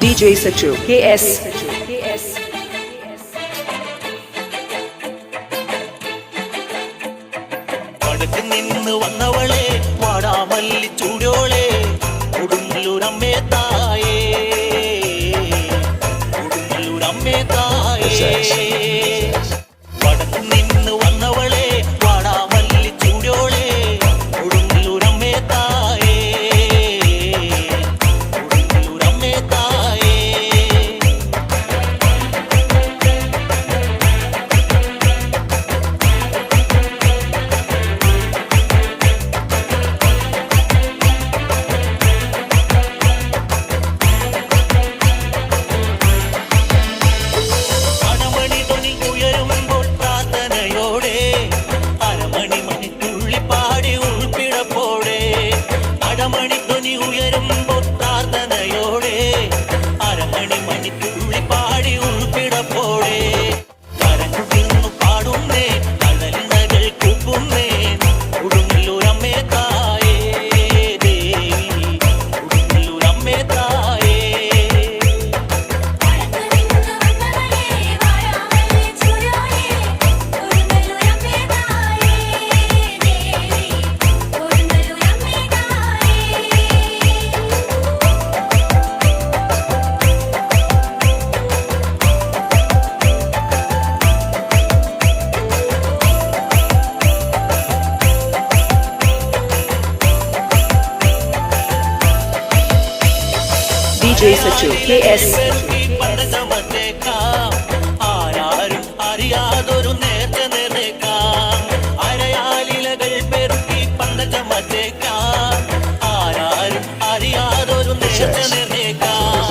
DJ Sachu KS വടക്ക് നിന്ന് വന്നവളെ വാടാമല്ലി ചൂടോളെ കൊടുങ്ങല്ലൂരമ്മേ തായേ കൊടുങ്ങല്ലൂരമ്മേ തായേ വടക്ക് നിന്ന് വന്നവളെ വാടാമല്ലി ചൂടോളെ കൊടുങ്ങല്ലൂരമ്മേ തായേ കൊടുങ്ങല്ലൂരമ്മേ തായേ മണിധ്വനി ഉയരുമ്പോൾ പ്രാർത്ഥനയോടെ അരമണി മണിത്തുള്ളി പാടി ഉൾപ്പിടപ്പോടെ കരഞ്ഞു പാടുന്നേ കടലിനകൾ കൂപ്പുന്നേ കൊടുങ്ങല്ലൂരമ്മേ തായേ ദേവി കൊടുങ്ങല്ലൂരമ്മേ തായേ DJ Sachu KS ആരാരും അറിയാതൊരു നേർച്ച നേർന്നേക്കാം അരയാലിലകൾ പെരുക്കി പന്തചമത്തേക്കാം ആരാരും അറിയാതൊരു നേർച്ച നേർന്നേക്കാം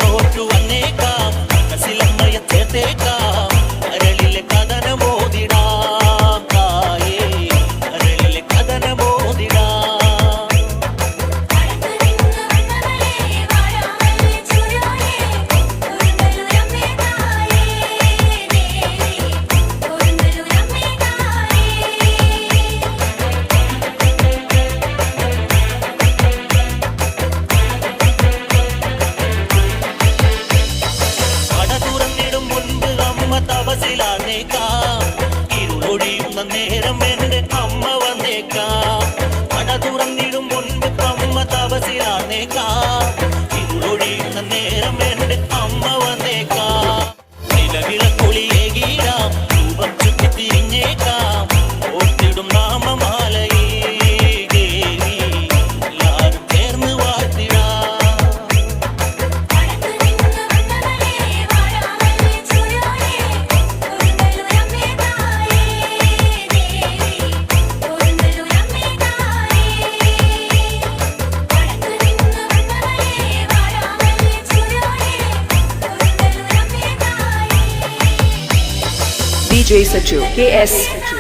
നോറ്റു വന്നേക്കാം മനസ്സിലമ്മയെ ചേർത്തേക്കാം അരളിലെ കഥനമോതിടാം തായേ അരളിലെ കഥനമോതിടാം തപസിലാന്നേക്കാം ഇരുളൊഴിയുന്ന നേരം എന്റെ അമ്മ വന്നേക്കാം പട തുറന്നിടും മുൻപ് അമ്മ തപസിലാന്നേക്കാം ഇരുളൊഴിയുന്ന നേരം എന്റെ അമ്മ വന്നേക്കാം നിലവിളക്കുളിയേകീരാം രൂപം ചുറ്റി തിരിഞ്ഞേക്കാം ഓർത്തിടും നാമമാലയേ ദേവി എല്ലാരും ചേർന്ന് വാഴ്ത്തിടാം DJ Sachu KS